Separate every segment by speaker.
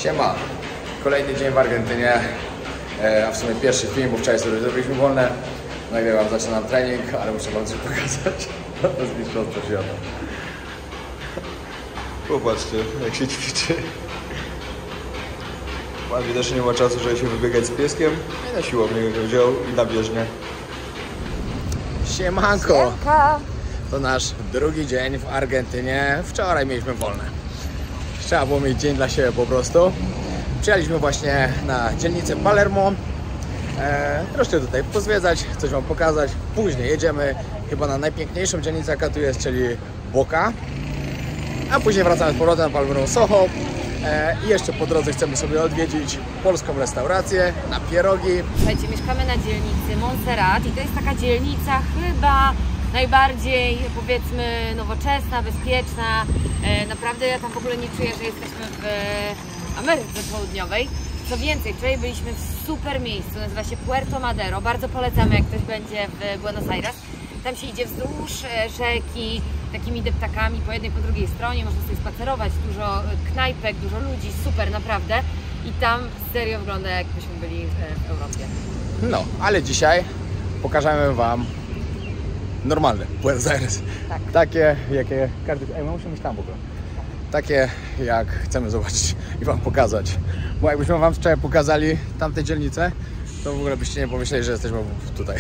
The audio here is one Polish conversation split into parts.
Speaker 1: Siema! Kolejny dzień w Argentynie, a w sumie pierwszy film, bo wczoraj sobie zrobiliśmy wolne. Nagrywam, zaczynam trening, ale muszę wam coś pokazać. To jest mistrzostwo świata. Popatrzcie, jak się ćwiczy. Pan widocznie nie ma czasu, żeby się wybiegać z pieskiem. I na siłownię go wziął i na bieżnię. Siemanko!
Speaker 2: Siemka.
Speaker 1: To nasz drugi dzień w Argentynie. Wczoraj mieliśmy wolne. Trzeba było mieć dzień dla siebie po prostu. Przyjechaliśmy właśnie na dzielnicę Palermo. Troszkę tutaj pozwiedzać, coś wam pokazać. Później jedziemy chyba na najpiękniejszą dzielnicę, jaka tu jest, czyli Boca. A później wracamy z powrotem na Palermo Soho. I jeszcze po drodze chcemy sobie odwiedzić polską restaurację na pierogi.
Speaker 2: Słuchajcie, mieszkamy na dzielnicy Montserrat i to jest taka dzielnica chyba najbardziej, powiedzmy, nowoczesna, bezpieczna. Naprawdę ja tam w ogóle nie czuję, że jesteśmy w Ameryce Południowej. Co więcej, wczoraj byliśmy w super miejscu, nazywa się Puerto Madero. Bardzo polecamy, jak ktoś będzie w Buenos Aires. Tam się idzie wzdłuż rzeki, takimi deptakami po jednej, po drugiej stronie. Można sobie spacerować, dużo knajpek, dużo ludzi, super naprawdę. I tam serio wygląda, jakbyśmy byli w Europie.
Speaker 1: No, ale dzisiaj pokażemy wam normalne Buenos Aires.
Speaker 2: Tak.
Speaker 1: Takie, jakie każdy... Ej, my musimy iść tam w ogóle. Takie, jak chcemy zobaczyć i wam pokazać. Bo jakbyśmy wam wczoraj pokazali tamte dzielnice, to w ogóle byście nie pomyśleli, że jesteśmy tutaj.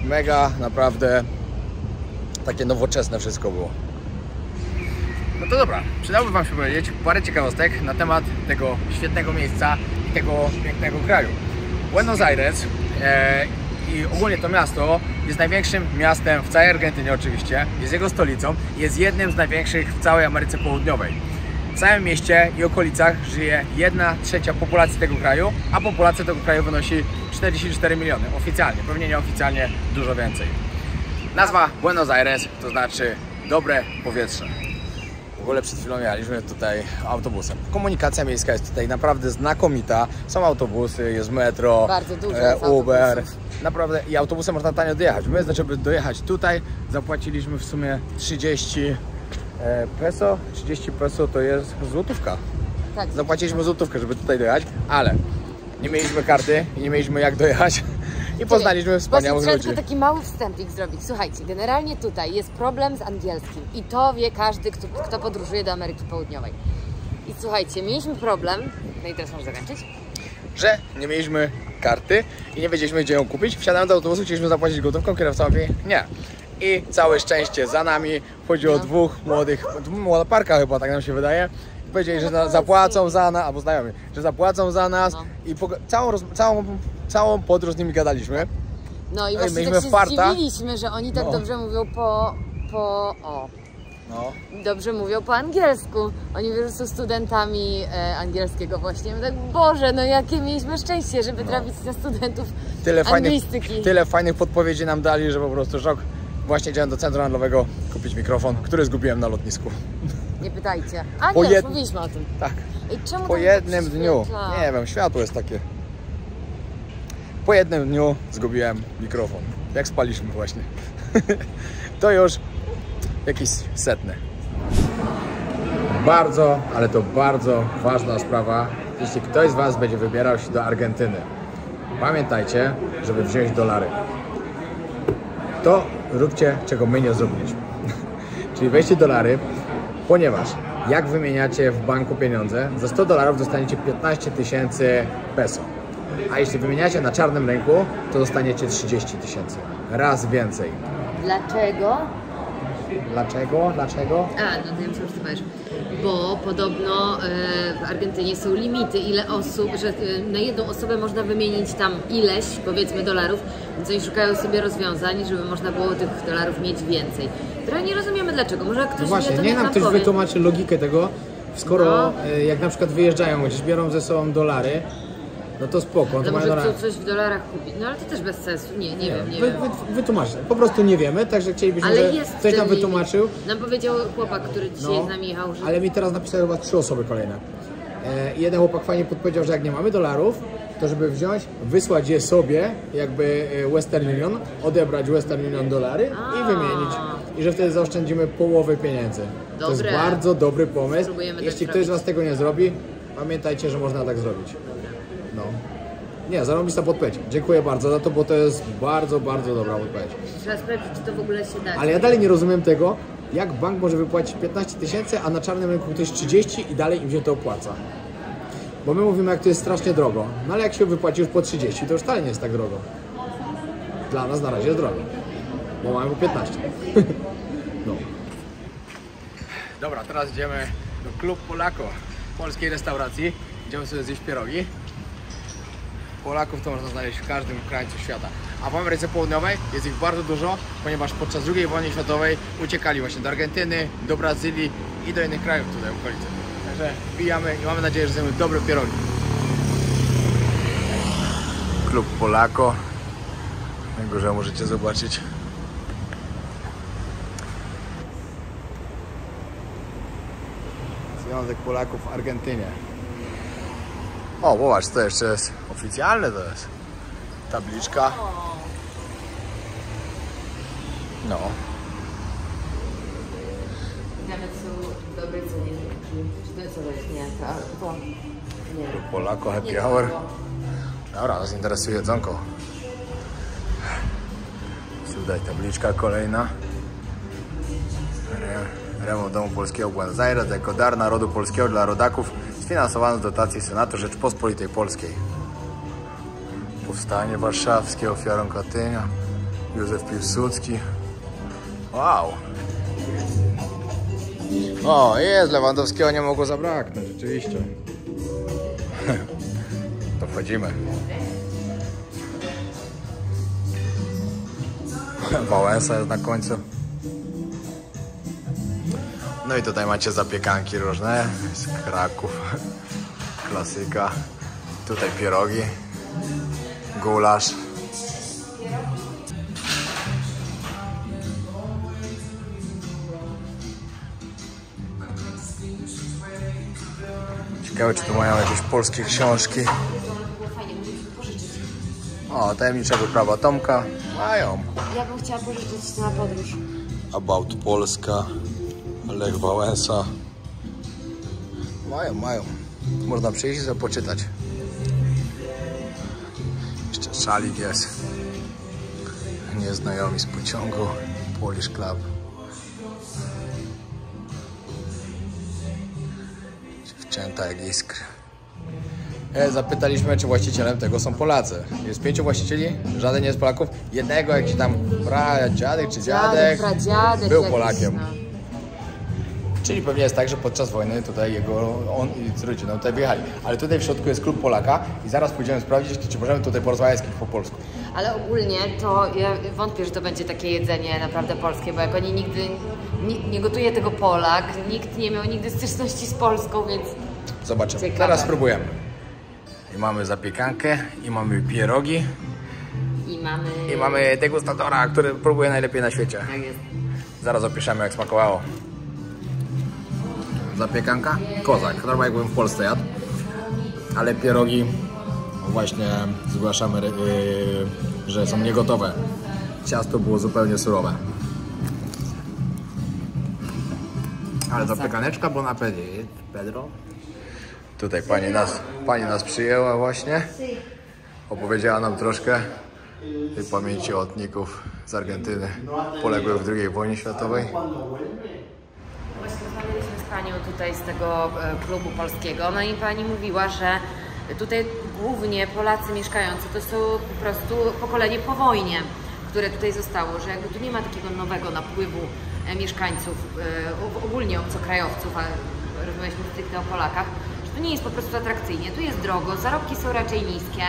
Speaker 1: Mega, naprawdę takie nowoczesne wszystko było. No to dobra, przydałoby wam się powiedzieć parę ciekawostek na temat tego świetnego miejsca i tego pięknego kraju. Buenos Aires i ogólnie to miasto jest największym miastem w całej Argentynie oczywiście, jest jego stolicą, jest jednym z największych w całej Ameryce Południowej. W całym mieście i okolicach żyje 1/3 populacji tego kraju, a populacja tego kraju wynosi 44 miliony oficjalnie, pewnie nieoficjalnie dużo więcej. Nazwa Buenos Aires to znaczy dobre powietrze. W ogóle przed chwilą jechaliśmy tutaj autobusem. Komunikacja miejska jest tutaj naprawdę znakomita. Są autobusy, jest metro,
Speaker 2: bardzo dużo jest
Speaker 1: Uber.
Speaker 2: autobusów.
Speaker 1: Naprawdę i autobusem można tanio dojechać. My, żeby dojechać tutaj, zapłaciliśmy w sumie 30 peso. 30 peso to jest złotówka.
Speaker 2: Tak,
Speaker 1: Zapłaciliśmy złotówkę, żeby tutaj dojechać, ale nie mieliśmy karty i nie mieliśmy jak dojechać. I poznaliśmy wspaniałych
Speaker 2: trzeba
Speaker 1: ludzi.
Speaker 2: tylko taki mały wstępik zrobić. Słuchajcie, generalnie tutaj jest problem z angielskim i to wie każdy, kto podróżuje do Ameryki Południowej. I słuchajcie, mieliśmy problem, no i teraz mam zakończyć,
Speaker 1: że nie mieliśmy karty i nie wiedzieliśmy, gdzie ją kupić. Wsiadamy do autobusu, chcieliśmy zapłacić gotówką, kierowca mówi nie. I całe szczęście za nami chodziło dwóch młoda parka chyba, tak nam się wydaje. I powiedzieli, że zapłacą za nas, albo znajomi, że zapłacą za nas i całą podróż z nimi gadaliśmy.
Speaker 2: No i właśnie tak się zdziwiliśmy, że oni tak dobrze mówią dobrze mówią po angielsku. Oni już są studentami angielskiego właśnie. My tak, Boże, no jakie mieliśmy szczęście, żeby trafić na studentów anglistyki.
Speaker 1: Tyle fajnych podpowiedzi nam dali, że po prostu szok. Właśnie idziemy do centrum handlowego kupić mikrofon, który zgubiłem na lotnisku.
Speaker 2: Nie pytajcie. A nie, mówiliśmy o tym.
Speaker 1: Tak.
Speaker 2: I czemu
Speaker 1: po jednym dniu, nie wiem, światło jest takie. Po jednym dniu zgubiłem mikrofon. Jak spaliśmy właśnie. To już jakiś setny. Bardzo, ale to bardzo ważna sprawa, jeśli ktoś z was będzie wybierał się do Argentyny. Pamiętajcie, żeby wziąć dolary. To róbcie, czego my nie zrobiliśmy. Czyli weźcie dolary, ponieważ jak wymieniacie w banku pieniądze, za 100 dolarów dostaniecie 15 000 peso. A jeśli wymieniacie na czarnym rynku, to dostaniecie 30 000. Raz więcej.
Speaker 2: Dlaczego?
Speaker 1: Dlaczego?
Speaker 2: No to ja myślę, że to wiesz. Bo podobno w Argentynie są limity, ile osób, że na jedną osobę można wymienić tam ileś, powiedzmy, dolarów, więc oni szukają sobie rozwiązań, żeby można było tych dolarów mieć więcej. Trochę nie rozumiemy dlaczego, może ktoś
Speaker 1: właśnie, niech nam ktoś wytłumaczy logikę tego, skoro jak na przykład wyjeżdżają, gdzieś biorą ze sobą dolary, no to spoko.
Speaker 2: No może chcą coś w dolarach kupić, no ale to też bez sensu, nie wiem.
Speaker 1: Wytłumaczcie, po prostu nie wiemy, także chcielibyśmy, żeby ktoś nam wytłumaczył.
Speaker 2: Nam powiedział chłopak, który dzisiaj z nami jechał, że...
Speaker 1: Ale mi teraz napisały chyba 3 osoby kolejne. Jeden chłopak fajnie podpowiedział, że jak nie mamy dolarów, to żeby wziąć, wysłać je sobie, jakby Western Union, odebrać Western Union dolary i wymienić. I że wtedy zaoszczędzimy połowę pieniędzy. To jest
Speaker 2: Dobre.
Speaker 1: bardzo dobry pomysł.
Speaker 2: Spróbujemy
Speaker 1: Jeśli
Speaker 2: tak
Speaker 1: ktoś z
Speaker 2: zrobić.
Speaker 1: Was tego nie zrobi, pamiętajcie, że można tak zrobić. No. Nie, zarobista podpowiedź. Dziękuję bardzo za to, bo to jest bardzo, bardzo dobra odpowiedź.
Speaker 2: Trzeba sprawdzić, czy to w ogóle się da.
Speaker 1: Ale ja dalej nie rozumiem tego, jak bank może wypłacić 15 000, a na czarnym rynku ktoś 30 i dalej im się to opłaca. Bo my mówimy, jak to jest strasznie drogo. No ale jak się wypłaci już po 30, to już wcale nie jest tak drogo. Dla nas na razie jest drogo. Bo mamy po 15. No. Dobra, teraz idziemy do Klub Polako, polskiej restauracji. Idziemy sobie zjeść pierogi. Polaków to można znaleźć w każdym krańcu świata. A w Ameryce Południowej jest ich bardzo dużo, ponieważ podczas II wojny światowej uciekali właśnie do Argentyny, do Brazylii i do innych krajów tutaj w okolicy. Także wbijamy i mamy nadzieję, że zjemy dobre pierogi. Klub Polako. Na górze możecie zobaczyć. Związek Polaków w Argentynie. O, zobacz, to jeszcze jest oficjalne, to jest tabliczka. No.
Speaker 2: Nawet są dobre ceny. Czy to jest? Nie, to nie.
Speaker 1: Polako, happy hour. Dobra, nas interesuje jedzonko. Tutaj tabliczka kolejna. Remont Domu Polskiego w Buenos Aires jako dar narodu polskiego dla rodaków sfinansowano z dotacji Senatu Rzeczpospolitej Polskiej. Powstanie warszawskie, ofiarą Katynia, Józef Piłsudski. Wow! O, jest, Lewandowskiego nie mogło zabraknąć, rzeczywiście. To wchodzimy. Wałęsa jest na końcu. No i tutaj macie zapiekanki różne z Kraków, klasyka. Tutaj pierogi, gulasz. Ciekawe, czy tu mają jakieś polskie książki. O, tajemniczego prawa Tomka. Mają.
Speaker 2: Ja bym chciała pożyczyć na podróż.
Speaker 1: About Polska. Lech Wałęsa. Mają. Można przyjść i sobie poczytać. Jeszcze szalik jest. Nieznajomi z pociągu. Polish Club. Dziewczęta jak iskry. Zapytaliśmy, czy właścicielem tego są Polacy. Jest 5 właścicieli, żaden nie jest Polaków. Jednego, jakiś tam pradziadek czy dziadek,
Speaker 2: pradziadek
Speaker 1: był
Speaker 2: jakiś,
Speaker 1: Polakiem.
Speaker 2: no.
Speaker 1: Czyli pewnie jest tak, że podczas wojny tutaj on i z rodziną tutaj wyjechali. Ale tutaj w środku jest Klub Polaka i zaraz pójdziemy sprawdzić, czy możemy tutaj porozmawiać z kimś po polsku.
Speaker 2: Ale ogólnie to ja wątpię, że to będzie takie jedzenie naprawdę polskie, bo jak oni nigdy nie gotuje tego Polak, nikt nie miał nigdy styczności z Polską, więc
Speaker 1: Zobaczymy.
Speaker 2: ciekawe.
Speaker 1: Teraz spróbujemy. I mamy zapiekankę, i mamy pierogi,
Speaker 2: I
Speaker 1: mamy degustatora, który próbuje najlepiej na świecie.
Speaker 2: Tak jest.
Speaker 1: Zaraz opiszemy, jak smakowało. Zapiekanka? Kozak. Normalnie jakbym w Polsce jadł. Ale pierogi właśnie zgłaszamy, że są niegotowe. Ciasto było zupełnie surowe. Ale zapiekaneczka bon appetit, Pedro. Tutaj pani nas przyjęła właśnie. Opowiedziała nam troszkę tej pamięci lotników z Argentyny poległych w II wojnie światowej.
Speaker 2: Właśnie rozmawialiśmy z panią tutaj z tego klubu polskiego, no i pani mówiła, że tutaj głównie Polacy mieszkający to są po prostu pokolenie po wojnie, które tutaj zostało, że jakby tu nie ma takiego nowego napływu mieszkańców, ogólnie obcokrajowców, a rozmawialiśmy stricte o Polakach, że tu nie jest po prostu atrakcyjnie, tu jest drogo, zarobki są raczej niskie,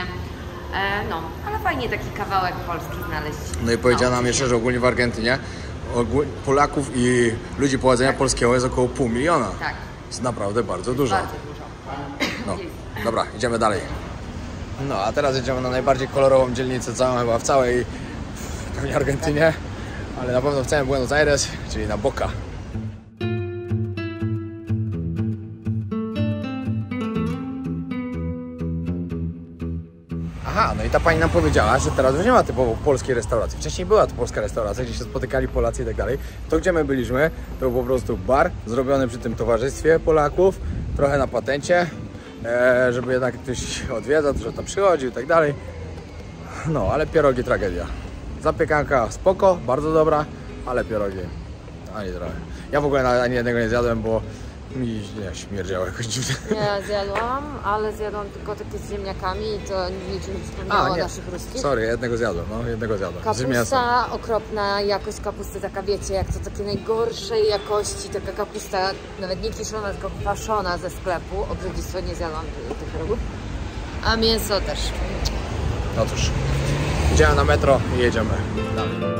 Speaker 2: no, ale fajnie taki kawałek Polski znaleźć.
Speaker 1: No i powiedziała nam jeszcze, że ogólnie w Argentynie Polaków i ludzi pochodzenia polskiego jest około 500 000.
Speaker 2: Tak.
Speaker 1: Jest naprawdę bardzo dużo.
Speaker 2: Bardzo dużo.
Speaker 1: No, dobra, idziemy dalej. No, a teraz jedziemy na najbardziej kolorową dzielnicę całą chyba w całej pewnie Argentynie, ale na pewno w całym Buenos Aires, czyli na Boca. Aha, no i ta pani nam powiedziała, że teraz już nie ma typowo polskiej restauracji. Wcześniej była to polska restauracja, gdzie się spotykali Polacy i tak dalej. To, gdzie my byliśmy, to był po prostu bar zrobiony przy tym towarzystwie Polaków, trochę na patencie, żeby jednak ktoś odwiedzał, że tam przychodził i tak dalej. No, ale pierogi tragedia. Zapiekanka spoko, bardzo dobra, ale pierogi ani trochę. Ja w ogóle ani jednego nie zjadłem, bo mi śmierdziało jakoś dziwnie.
Speaker 2: Ja zjadłam, ale zjadłam tylko takie z ziemniakami i to niczym nie przypomniało naszych ruskich.
Speaker 1: Sorry, jednego zjadłem, no jednego zjadłem.
Speaker 2: Kapusta, okropna jakość kapusty, taka wiecie, jak to takie najgorszej jakości, taka kapusta, nawet nie kiszona, tylko paszona ze sklepu. Obrzydlistwo, nie zjadłam tych rogów. A mięso też.
Speaker 1: No cóż, idziemy na metro i jedziemy dalej.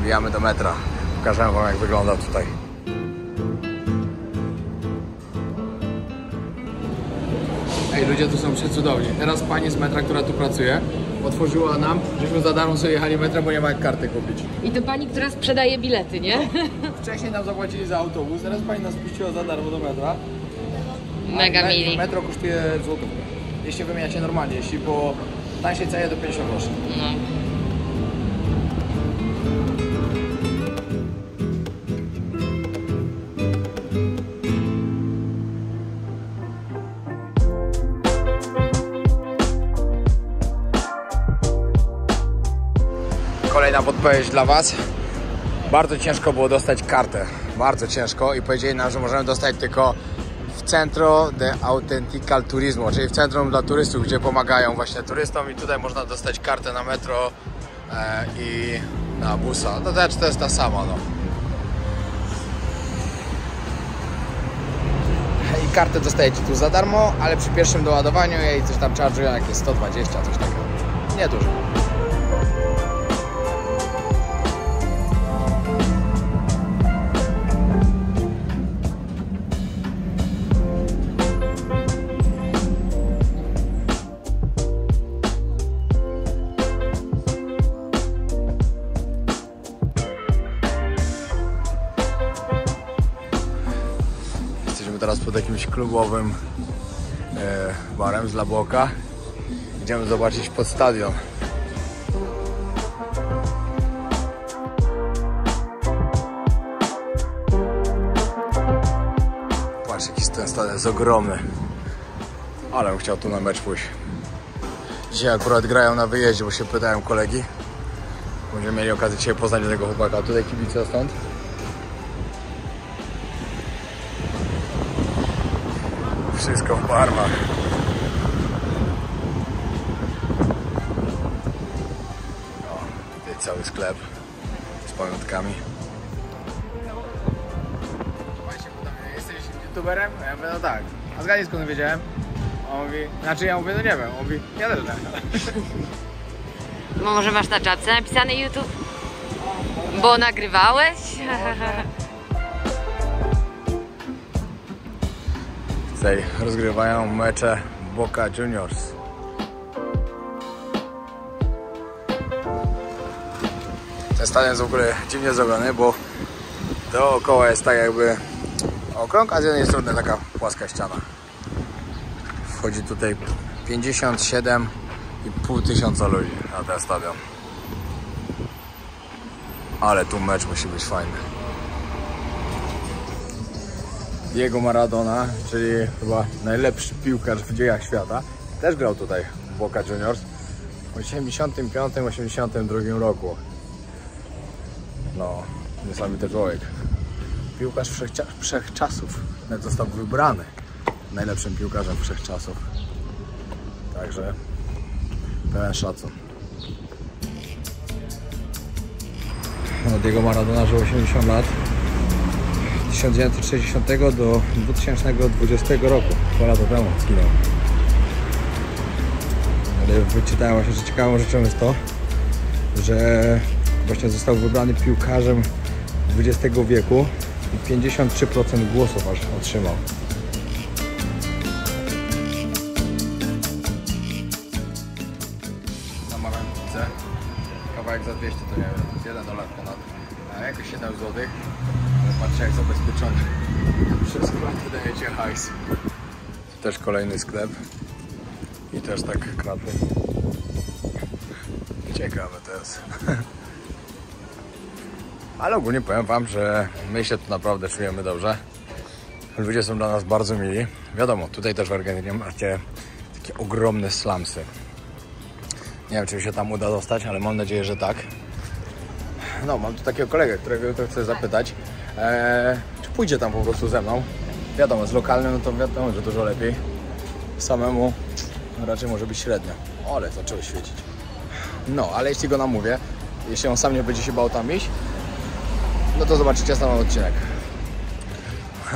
Speaker 1: Wbijamy do metra. Pokażę wam, jak wygląda tutaj. Ej, ludzie tu są przecudowni. Teraz pani z metra, która tu pracuje, otworzyła nam, żeśmy za darmo sobie jechali metra, bo nie ma jak karty kupić.
Speaker 2: I to pani, która sprzedaje bilety, nie?
Speaker 1: Wcześniej nam zapłacili za autobus, teraz pani nas puściła za darmo do metra.
Speaker 2: Mega mili.
Speaker 1: Metro kosztuje złotówkę. Jeśli wymieniacie normalnie, jeśli po tańszej cenie to 50 groszy.
Speaker 2: No.
Speaker 1: Kolejna podpowiedź dla was. Bardzo ciężko było dostać kartę. Bardzo ciężko i powiedzieli nam, że możemy dostać tylko w Centro de Autentical Turismo, czyli w centrum dla turystów, gdzie pomagają właśnie turystom i tutaj można dostać kartę na metro i na busa. To też to jest ta sama, no. I kartę dostajecie tu za darmo, ale przy pierwszym doładowaniu jej coś tam charge'ują, jakieś 120, coś takiego. Nie dużo. Teraz pod jakimś klubowym barem z Laboka. Idziemy zobaczyć pod stadion. Patrz, jaki ten stadion jest ogromny. Ale bym chciał tu na mecz pójść. Dzisiaj akurat grają na wyjeździe, bo się pytałem kolegi. Będziemy mieli okazję dzisiaj poznać tego chłopaka. Tutaj kibice stąd. Wszystko w barwach. O, tutaj cały sklep z pamiątkami. Jesteś youtuberem? A ja mówię, no tak. A zgadnij, skąd wiedziałem? On mówi, znaczy ja mówię, no nie wiem. On mówi, ja też nie.
Speaker 2: No może masz na czapce napisany YouTube? Bo nagrywałeś?
Speaker 1: Tutaj rozgrywają mecze Boca Juniors. Ten stadion jest w ogóle dziwnie zrobiony, bo dookoła jest tak jakby okrąg, a z jednej strony taka płaska ściana. Wchodzi tutaj 57,5 tysiąca ludzi na ten stadion. Ale tu mecz musi być fajny. Diego Maradona, czyli chyba najlepszy piłkarz w dziejach świata, też grał tutaj w Boca Juniors w 1985-1982 roku. No, niesamowity człowiek. Piłkarz wszechczasów. Nawet został wybrany najlepszym piłkarzem wszechczasów. Także pełen szacun. No, Diego Maradona żył 80 lat. 1960 do 2020 roku, 2 lata temu zginął. Ale wyczytałem właśnie, że ciekawą rzeczą jest to, że właśnie został wybrany piłkarzem XX wieku i 53% głosów aż otrzymał. Zamawiam pizzę, kawałek za 200 to nie wiem, to jest $1 ponad. A jakoś 7 zł. Patrzcie jak zabezpieczony. Przez kraty dajecie hajs. Też kolejny sklep. I też tak kraty. Ciekawe to jest. Ale ogólnie powiem wam, że my się tu naprawdę czujemy dobrze. Ludzie są dla nas bardzo mili. Wiadomo, tutaj też w Argentynie macie takie ogromne slumsy. Nie wiem, czy mi się tam uda dostać, ale mam nadzieję, że tak. No, mam tu takiego kolegę, którego to chcę zapytać, czy pójdzie tam po prostu ze mną. Wiadomo, z lokalnym, no to wiadomo, że dużo lepiej. Samemu raczej może być średnio. O, ale zaczęło świecić. No, ale jeśli go namówię, jeśli on sam nie będzie się bał tam iść, no to zobaczycie sam odcinek.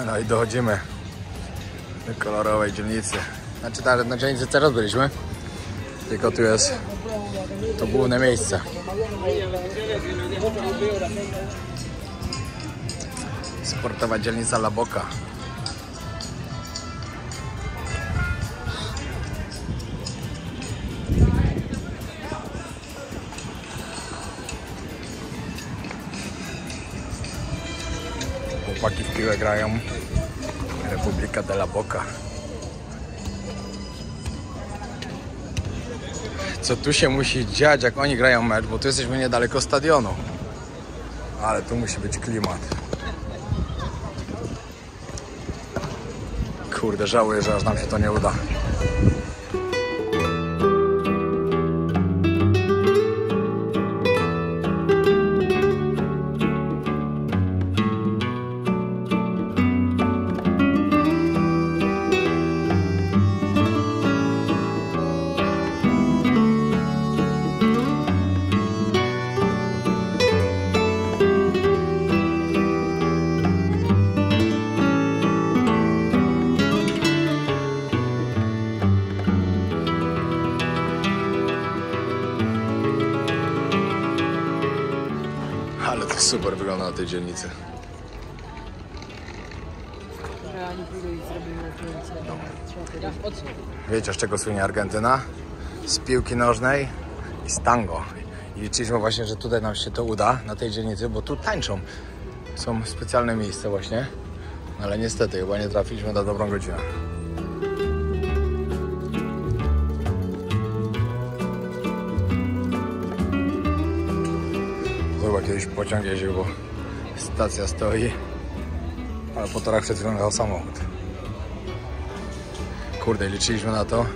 Speaker 1: No i dochodzimy do kolorowej dzielnicy. Znaczy tak, na dzielnicy teraz byliśmy, tylko tu jest to główne miejsce. Sportowa dzielnica La Boca. Chłopaki w piłę grają. Republika de La Boca. Co tu się musi dziać, jak oni grają mecz, bo tu jesteśmy niedaleko stadionu. Ale tu musi być klimat. Kurde, żałuję, że aż nam się to nie uda. Ale to super wygląda na tej dzielnicy. Wiecie, z czego słynie Argentyna? Z piłki nożnej i z tango. I liczyliśmy właśnie, że tutaj nam się to uda, na tej dzielnicy, bo tu tańczą. Są specjalne miejsca właśnie. Ale niestety chyba nie trafiliśmy na dobrą godzinę. Chyba kiedyś pociąg jeździł, bo stacja stoi, ale po torach przed chwilą jechał samochód. Kurde, liczyliśmy na to,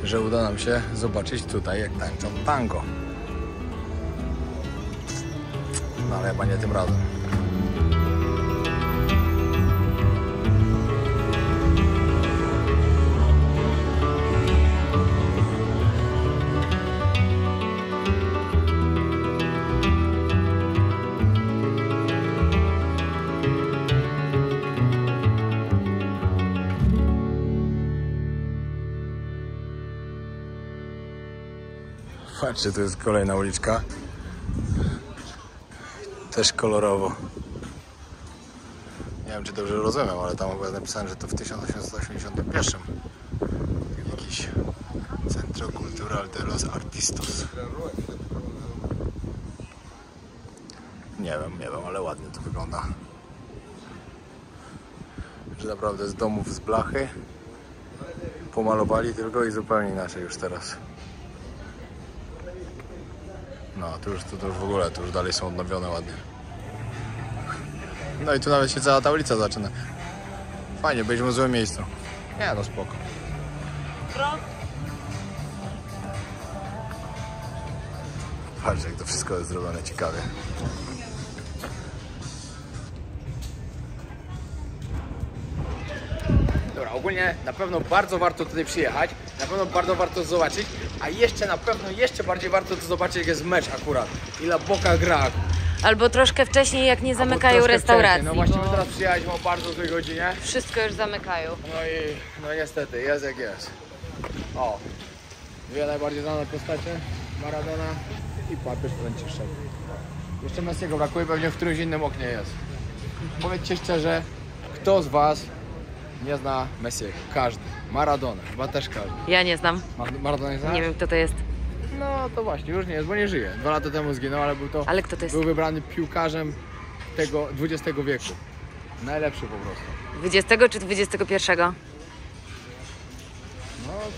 Speaker 1: że uda nam się zobaczyć tutaj, jak tańczą tango. No ale chyba nie tym razem. Patrzcie, to jest kolejna uliczka. Też kolorowo. Nie wiem, czy dobrze rozumiem, ale tam chyba jest napisane, że to w 1881 jakiś Centro Cultural de los Artistos. Nie wiem, ale ładnie to wygląda. Że naprawdę z domów z blachy pomalowali tylko i zupełnie inaczej już teraz. No, to już w ogóle, to już dalej są odnowione ładnie. No i tu nawet się cała ta ulica zaczyna. Fajnie, byliśmy w złym miejscu. Nie, no spoko. Patrz, jak to wszystko jest zrobione ciekawie. Dobra, ogólnie na pewno bardzo warto tutaj przyjechać, na pewno bardzo warto zobaczyć, a jeszcze na pewno jeszcze bardziej warto to zobaczyć, jak jest mecz akurat i La Boca gra.
Speaker 2: Albo troszkę wcześniej, jak nie zamykają restauracji.
Speaker 1: No właśnie, my teraz przyjechaliśmy o bardzo złej godzinie.
Speaker 2: Wszystko już zamykają.
Speaker 1: No niestety, jest jak jest. O, dwie najbardziej znane postacie, Maradona i papież Franciszek. Jeszcze Messiego brakuje, pewnie w którymś innym oknie jest. Powiedzcie szczerze, kto z was nie zna Messiego? Każdy. Maradona, chyba też każdy.
Speaker 2: Ja nie znam.
Speaker 1: Maradona nie znasz?
Speaker 2: Nie wiem, kto to jest.
Speaker 1: No to właśnie, już nie jest, bo nie żyje. 2 lata temu zginął, ale
Speaker 2: Ale kto to jest?
Speaker 1: Był wybrany piłkarzem tego XX wieku. Najlepszy po prostu.
Speaker 2: 20 czy 21?
Speaker 1: No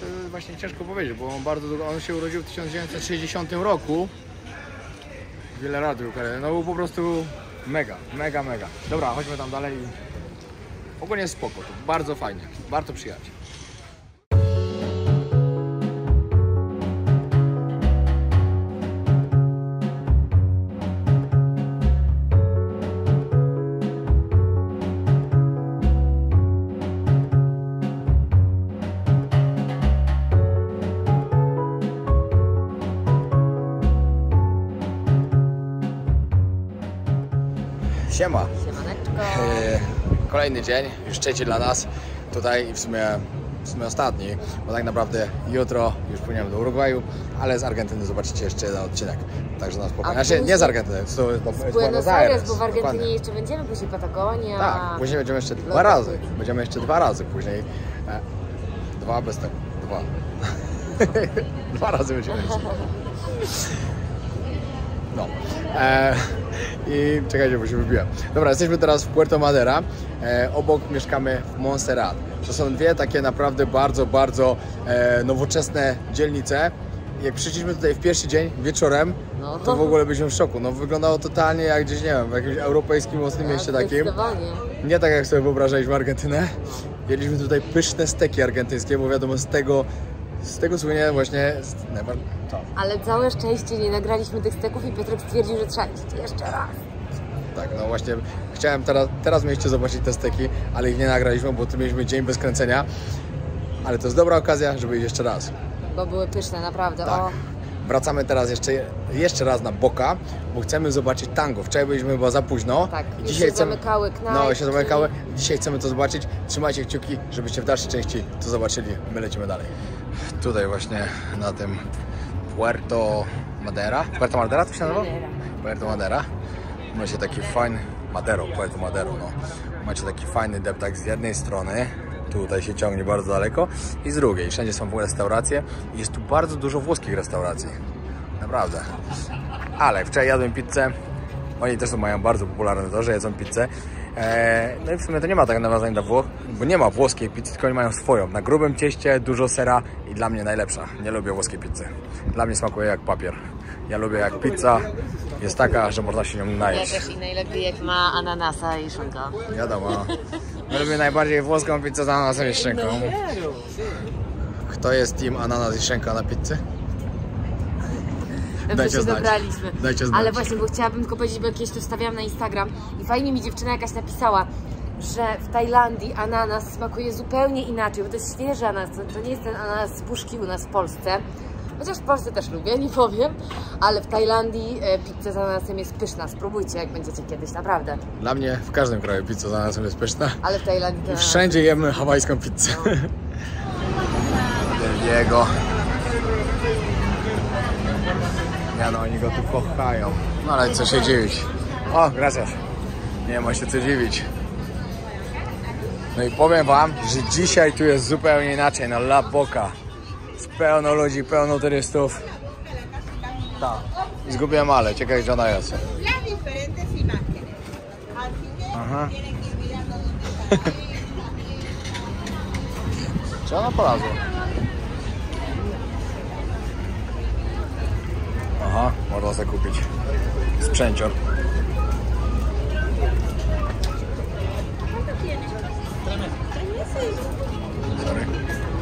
Speaker 1: to jest właśnie ciężko powiedzieć, bo on bardzo długo, on się urodził w 1960 roku. Wiele lat był kariery. No był po prostu mega. Dobra, chodźmy tam dalej. Ogólnie jest spoko, to bardzo fajnie, warto przyjechać. Siema.
Speaker 2: Siemaneczko.
Speaker 1: Kolejny dzień, już trzeci dla nas tutaj i w sumie ostatni, bo tak naprawdę jutro już płyniemy do Urugwaju, ale z Argentyny zobaczycie jeszcze jeden odcinek, także na spokojnie. Znaczy, nie z Argentyny, to jest
Speaker 2: Buenos Aires, bo w Argentynie dokładnie. Jeszcze będziemy, później Patagonia.
Speaker 1: Tak, później będziemy jeszcze 2 razy, dwa razy później. 2 bez tego, 2. 2 razy będziemy jeszcze. No. I czekajcie, bo się wybiłem. Dobra, jesteśmy teraz w Puerto Madera. Obok mieszkamy w Montserrat. To są dwie takie naprawdę bardzo nowoczesne dzielnice. Jak przyszliśmy tutaj w pierwszy dzień wieczorem, to w ogóle byliśmy w szoku. No wyglądało totalnie jak gdzieś, nie wiem, w jakimś europejskim mocnym mieście takim. Nie tak jak sobie wyobrażaliśmy Argentynę. Jedliśmy tutaj pyszne steki argentyńskie, bo wiadomo z tego słynie właśnie
Speaker 2: Ale całe szczęście nie nagraliśmy tych steków i Piotrek stwierdził, że trzeba iść jeszcze raz.
Speaker 1: Tak, no właśnie chciałem teraz mieliście zobaczyć te steki, ale ich nie nagraliśmy, bo tu mieliśmy dzień bez kręcenia. Ale to jest dobra okazja, żeby iść jeszcze raz.
Speaker 2: Bo były pyszne, naprawdę.
Speaker 1: Tak. Wracamy teraz jeszcze raz na Boca, bo chcemy zobaczyć tango. Wczoraj byliśmy chyba za późno.
Speaker 2: Tak, dzisiaj się zamykały knajpki.
Speaker 1: No, się zamykały. Dzisiaj chcemy to zobaczyć. Trzymajcie kciuki, żebyście w dalszej części to zobaczyli. My lecimy dalej. Tutaj właśnie na tym Puerto Madera. Puerto Madera to się nazywa? Puerto Madera. Macie taki fajny... Puerto Madero, no. Macie taki fajny deptak z jednej strony. Tutaj się ciągnie bardzo daleko. I z drugiej. Wszędzie są restauracje. I jest tu bardzo dużo włoskich restauracji. Naprawdę. Ale wczoraj jadłem pizzę. Oni też mają bardzo popularne to, że jedzą pizzę. No i w sumie to nie ma tak nawiązań do Włoch, bo nie ma włoskiej pizzy, tylko oni mają swoją. Na grubym cieście, dużo sera i dla mnie najlepsza. Nie lubię włoskiej pizzy. Dla mnie smakuje jak papier. Ja lubię jak pizza jest taka, że można się nią najeść.
Speaker 2: Ja też i najlepiej jak ma ananasa i szynka.
Speaker 1: Wiadomo. Ja lubię najbardziej włoską pizzę z ananasem i szynką. Kto jest team ananas i szynka na pizzy?
Speaker 2: Dobrze się dobraliśmy.
Speaker 1: Dajcie znać.
Speaker 2: Ale właśnie, bo chciałabym tylko powiedzieć, bo jakieś to wstawiam na Instagram i fajnie mi dziewczyna jakaś napisała, że w Tajlandii ananas smakuje zupełnie inaczej, bo to jest świeży ananas, to nie jest ten ananas z puszki u nas w Polsce. Chociaż w Polsce też lubię, nie powiem, ale w Tajlandii pizza z ananasem jest pyszna. Spróbujcie, jak będziecie kiedyś, naprawdę.
Speaker 1: Dla mnie w każdym kraju pizza z ananasem jest pyszna.
Speaker 2: Ale w Tajlandii to...
Speaker 1: Wszędzie jemy hawajską pizzę. Jego. Ja no, oni go tu kochają. No ale co się dziwić. O, gracias. Nie ma się co dziwić. No i powiem wam, że dzisiaj tu jest zupełnie inaczej, na La Boca. Jest pełno ludzi, pełno turystów. Tak. I zgubiłem Ale, ciekawe gdzie ona jest. Aha. Czy ona polazła? Aha, można sobie kupić sprzęcior.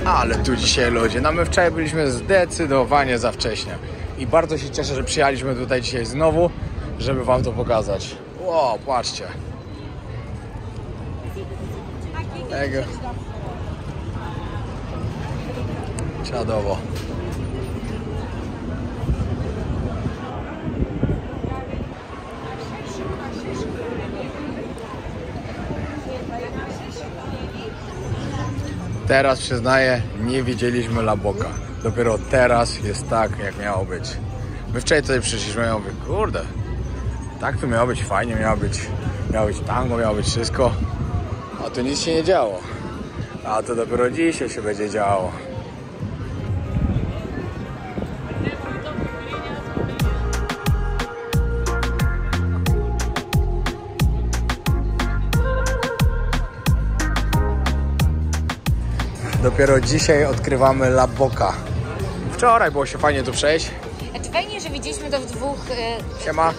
Speaker 1: Ale tu dzisiaj ludzie, no my wczoraj byliśmy zdecydowanie za wcześnie i bardzo się cieszę, że przyjechaliśmy tutaj dzisiaj znowu, żeby wam to pokazać. Wow, patrzcie. Tego. Czadowo. Teraz przyznaję, nie widzieliśmy La Boca. Dopiero teraz jest tak, jak miało być. My wczoraj tutaj przyszliśmy i mówię, kurde, tak tu miało być fajnie, miało być tango, miało być wszystko. A tu nic się nie działo. A to dopiero dzisiaj się będzie działo. dopiero dzisiaj odkrywamy La Boca. Wczoraj było się fajnie tu przejść.
Speaker 2: Znaczy fajnie, że widzieliśmy to w dwóch...
Speaker 1: Siema.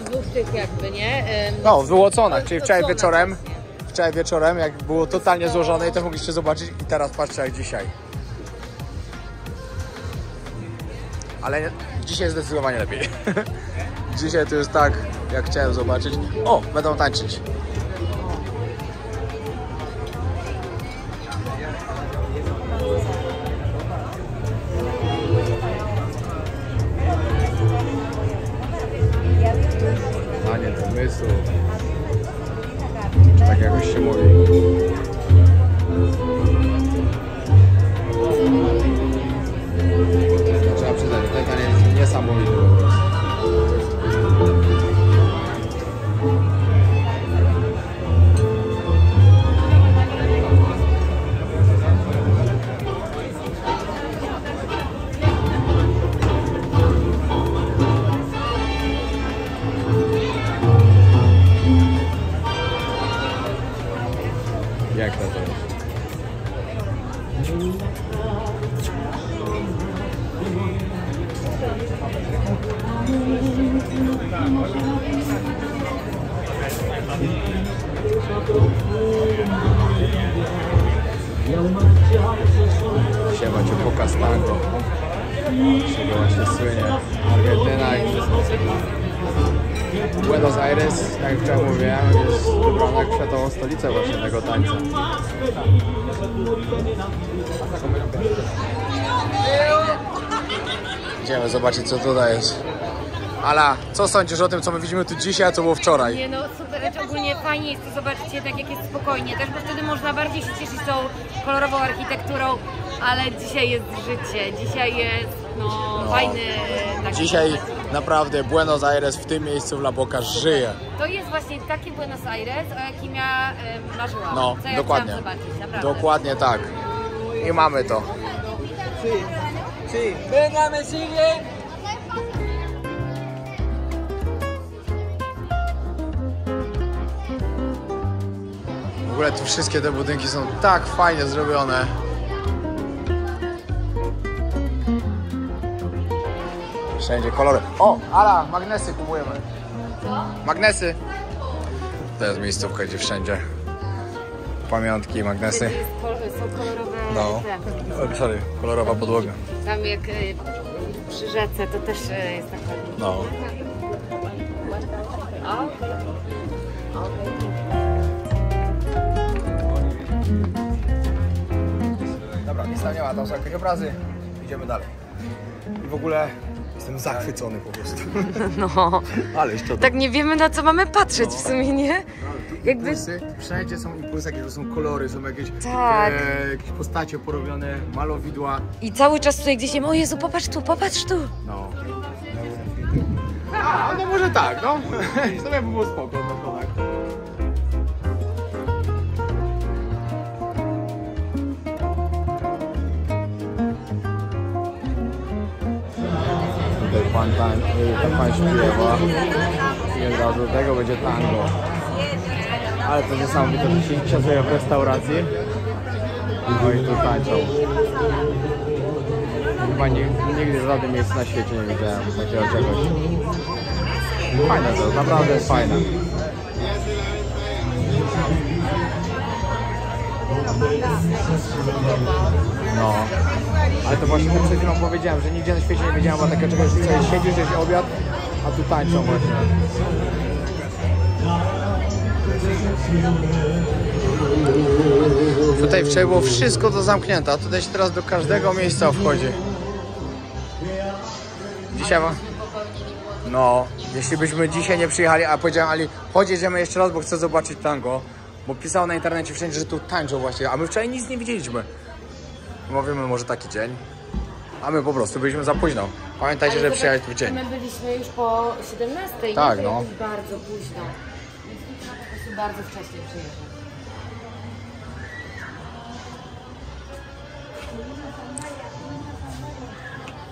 Speaker 2: W dwóch tych jakby, nie?
Speaker 1: No, w dwóch odsłonach, czyli wczoraj
Speaker 2: odsłonach
Speaker 1: wieczorem.
Speaker 2: właśnie.
Speaker 1: Wczoraj wieczorem, jak było totalnie złożone i to mogliście zobaczyć i teraz patrzcie jak dzisiaj. Ale dzisiaj zdecydowanie lepiej. Dzisiaj to jest tak, jak chciałem zobaczyć. O, będą tańczyć. Tanie domysłu. Czy tak jakoś się mówi. Trzeba przyznać, że ten taniec jest niesamowity po prostu. Jak to jest? Siema cię pokaz tango. Czego właśnie słynie Argentyna i Buenos Aires, jak wczoraj mówiłem, jest wybrana jak światową stolicę właśnie tego tańca. Idziemy zobaczyć co tutaj jest. Ala, co sądzisz o tym, co my widzimy tu dzisiaj, a co było wczoraj?
Speaker 2: Nie no, super, znaczy ogólnie fajnie jest to zobaczyć jednak jak jest spokojnie, też bo wtedy można bardziej się cieszyć tą kolorową architekturą, ale dzisiaj jest życie, dzisiaj jest fajny taki...
Speaker 1: Dzisiaj naprawdę Buenos Aires w tym miejscu w La Boca żyje.
Speaker 2: To jest właśnie taki Buenos Aires, o jakim ja marzyłam,
Speaker 1: No,
Speaker 2: co ja
Speaker 1: dokładnie.
Speaker 2: chciałam zobaczyć, naprawdę.
Speaker 1: Dokładnie tak. I mamy to.
Speaker 3: Venga, me sigue.
Speaker 1: W ogóle tu wszystkie te budynki są tak fajnie zrobione. Wszędzie kolory. O, Ala, magnesy kupujemy.
Speaker 2: Co?
Speaker 1: Magnesy. To jest miejscówka, gdzie wszędzie pamiątki, magnesy.
Speaker 2: Są kolorowe
Speaker 1: No.
Speaker 2: te.
Speaker 1: Sorry, kolorowa podłoga.
Speaker 2: Tam jak przy rzece to też jest taka...
Speaker 1: No. Dobra, nic tam nie ma, tam są jakieś obrazy. Idziemy dalej. I w ogóle jestem zachwycony po prostu.
Speaker 2: No,
Speaker 1: Ale jeszcze
Speaker 2: tak nie wiemy na co mamy patrzeć w sumie, nie? Jakby...
Speaker 1: impulsy, wszędzie są impulsy, jakieś są kolory, są jakieś,
Speaker 2: Tak.
Speaker 1: jakieś postacie porobione, malowidła.
Speaker 2: I cały czas tutaj gdzieś o Jezu, popatrz tu, popatrz tu.
Speaker 1: No. A, no może tak, no. Sobie by było spoko, no to tak. Tutaj pan śpiewa i od razu do tego będzie tango. Ale to niesamowite, że się siedzą w restauracji. No i tu tańczą. Chyba nigdy w żadnym miejscu na świecie nie widziałem takiego czegoś. Fajne to, naprawdę jest fajne. No. Ale to właśnie tak przed chwilą powiedziałem, że nigdzie na świecie nie wiedziałem o takiego czegoś, że sobie siedzisz, gdzieś obiad, a tu tańczą właśnie. Tutaj wczoraj było wszystko to zamknięte, a tutaj się teraz do każdego miejsca wchodzi. Dzisiaj wam... No, jeśli byśmy dzisiaj nie przyjechali, a powiedziałem Ali, chodź jedziemy jeszcze raz, bo chcę zobaczyć tango. Bo pisało na internecie wszędzie, że tu tańczą właśnie, a my wczoraj nic nie widzieliśmy. Mówimy, może taki dzień, a my po prostu byliśmy za późno. Pamiętajcie, że przyjechać w dzień.
Speaker 2: My byliśmy już po 17,
Speaker 1: Tak,
Speaker 2: nie?
Speaker 1: no.
Speaker 2: To jest bardzo późno. Po prostu bardzo wcześnie przyjechać.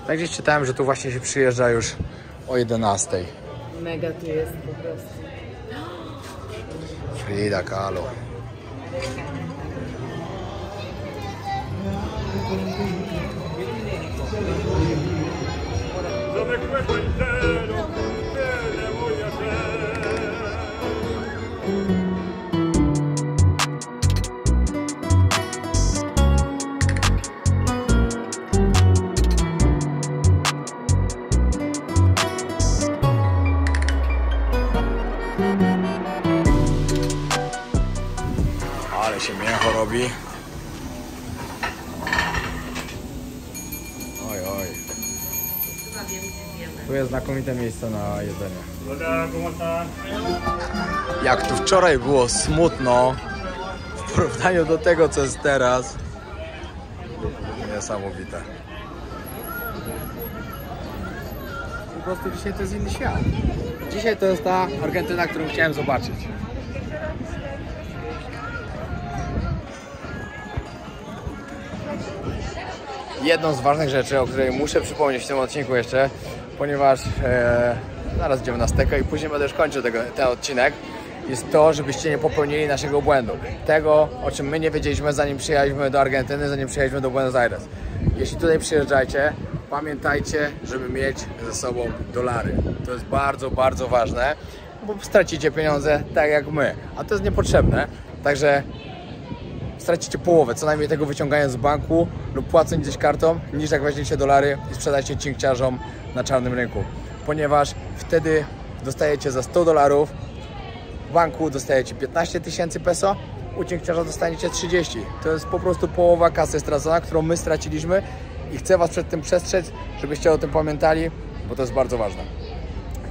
Speaker 1: Tak gdzieś czytałem, że tu właśnie się przyjeżdża już o 11.
Speaker 2: Mega tu jest po prostu.
Speaker 1: Frida Kahlo. Ale się mięcho robi. Oj, oj. Tu jest znakomite miejsce na jedzenie. Jak tu wczoraj było smutno w porównaniu do tego, co jest teraz. Niesamowite. Po prostu dzisiaj to jest inny świat. Dzisiaj to jest ta Argentyna, którą chciałem zobaczyć. Jedną z ważnych rzeczy, o której muszę przypomnieć w tym odcinku jeszcze, ponieważ zaraz idziemy na stekę i później będę już kończył ten odcinek, jest to, żebyście nie popełnili naszego błędu. Tego, o czym my nie wiedzieliśmy, zanim przyjechaliśmy do Argentyny, zanim przyjechaliśmy do Buenos Aires. Jeśli tutaj przyjeżdżacie, pamiętajcie, żeby mieć ze sobą dolary. To jest bardzo, bardzo ważne, bo stracicie pieniądze tak jak my, a to jest niepotrzebne. Także stracicie połowę, co najmniej tego wyciągając z banku lub płacąc gdzieś kartą, niż jak weźmiecie dolary i sprzedajcie cinkciarzom na czarnym rynku. Ponieważ wtedy dostajecie za $100, w banku dostajecie 15 000 peso, u cinkciarza dostaniecie 30. To jest po prostu połowa kasy stracona, którą my straciliśmy i chcę was przed tym przestrzec, żebyście o tym pamiętali, bo to jest bardzo ważne.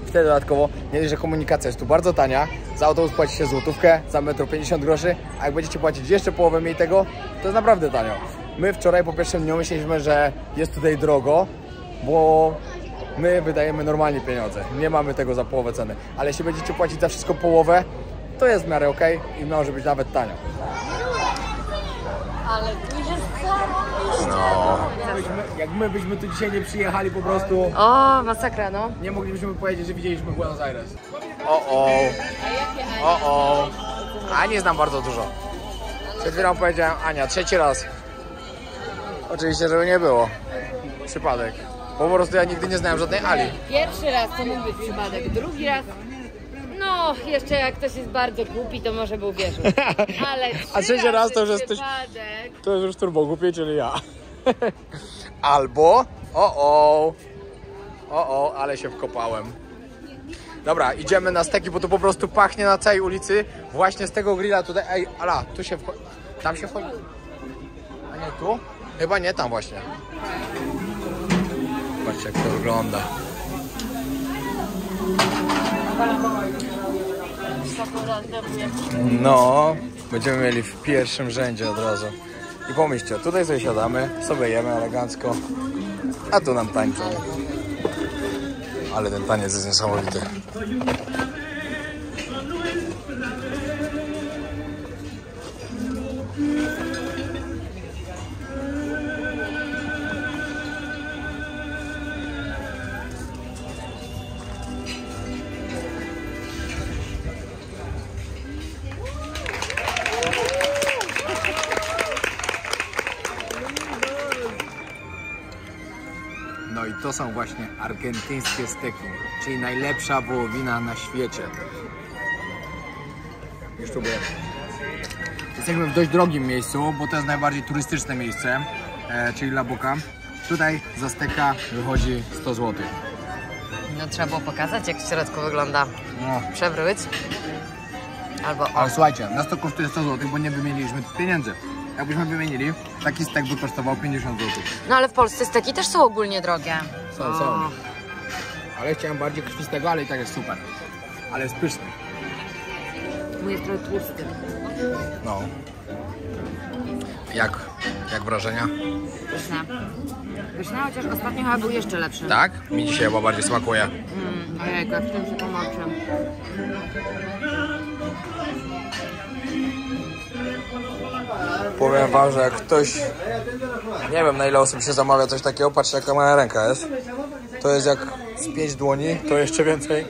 Speaker 1: Wtedy dodatkowo, nie dość, że komunikacja jest tu bardzo tania, za autobus płacicie złotówkę, za metro 50 groszy, a jak będziecie płacić jeszcze połowę mniej tego, to jest naprawdę tanio. My wczoraj po pierwszym dniu myśleliśmy, że jest tutaj drogo, bo my wydajemy normalnie pieniądze, nie mamy tego za połowę ceny, ale jeśli będziecie płacić za wszystko połowę, to jest w miarę ok i może być nawet tanio.
Speaker 2: Ale tu jest zarobiście.
Speaker 1: No. Jak my byśmy tu dzisiaj nie przyjechali po prostu,
Speaker 2: O, masakra, no.
Speaker 1: nie moglibyśmy powiedzieć, że widzieliśmy Buenos Aires. O. A nie znam bardzo dużo. Przed chwilą powiedziałem Ania, 3. raz. Oczywiście, żeby nie było. Przypadek. Bo po prostu ja nigdy nie znałem żadnej Ali.
Speaker 2: Pierwszy raz to mógł być przypadek, drugi raz... No, jeszcze jak ktoś jest bardzo głupi, to może by uwierzył. Ale
Speaker 1: A 3. raz to już jest coś...
Speaker 2: przypadek.
Speaker 1: To jest już turbo głupie, czyli ja. Albo... ale się wkopałem. Dobra, idziemy na steki, bo to po prostu pachnie na całej ulicy. Właśnie z tego grilla tutaj... Ej, Ala, tu się wchodzi... Tam się wchodzi... A nie tu? Chyba nie, tam właśnie. Patrzcie, jak to wygląda. No, będziemy mieli w pierwszym rzędzie od razu. I pomyślcie, tutaj sobie siadamy, sobie jemy elegancko, a tu nam tańczą. Ale ten taniec jest niesamowity. No i to są właśnie argentyńskie steki, czyli najlepsza wołowina na świecie. Już tu byłem. Jesteśmy w dość drogim miejscu, bo to jest najbardziej turystyczne miejsce, czyli La Boca. Tutaj za steka wychodzi 100 zł.
Speaker 2: No trzeba było pokazać, jak w środku wygląda.
Speaker 1: No.
Speaker 2: Przewróć. Albo o.
Speaker 1: Ale słuchajcie, nas to kosztuje 100 zł, bo nie wymieniliśmy pieniędzy. Jakbyśmy wymienili, taki stek by kosztował 50 zł.
Speaker 2: No ale w Polsce steki też są ogólnie drogie.
Speaker 1: Są. Ale chciałem bardziej krwistego, ale i tak jest super. Ale jest pyszny.
Speaker 2: Mój jest trochę tłusty.
Speaker 1: No. Jak wrażenia?
Speaker 2: Pyszne. Pyszne, chociaż ostatnio chyba był jeszcze lepszy.
Speaker 1: Tak? Mi dzisiaj chyba bardziej smakuje.
Speaker 2: Ojej, jak w tym się pomocy.
Speaker 1: Powiem wam, że jak ktoś... Nie wiem, na ile osób się zamawia coś takiego, patrzcie jaka moja ręka jest. To jest jak z 5 dłoni, to jeszcze więcej.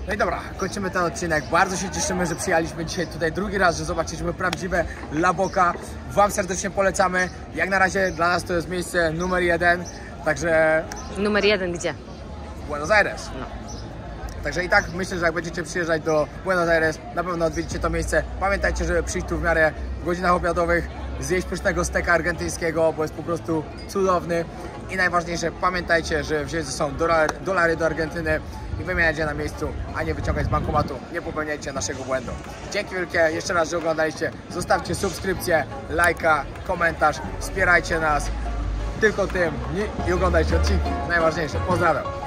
Speaker 1: No i dobra, kończymy ten odcinek. Bardzo się cieszymy, że przyjechaliśmy dzisiaj tutaj drugi raz, że zobaczyliśmy prawdziwe La Boca. Wam serdecznie polecamy. Jak na razie dla nas to jest miejsce numer 1, także...
Speaker 2: Numer 1 gdzie?
Speaker 1: Buenos Aires.
Speaker 2: No.
Speaker 1: Także i tak myślę, że jak będziecie przyjeżdżać do Buenos Aires, na pewno odwiedzicie to miejsce. Pamiętajcie, żeby przyjść tu w miarę w godzinach obiadowych, zjeść pysznego steka argentyńskiego, bo jest po prostu cudowny. I najważniejsze, pamiętajcie, że wziąć ze sobą dolary do Argentyny i wymieniać je na miejscu, a nie wyciągać z bankomatu. Nie popełniajcie naszego błędu. Dzięki wielkie jeszcze raz, że oglądaliście. Zostawcie subskrypcję, lajka, komentarz. Wspierajcie nas tylko tym i oglądajcie odcinki. Najważniejsze. Pozdrawiam.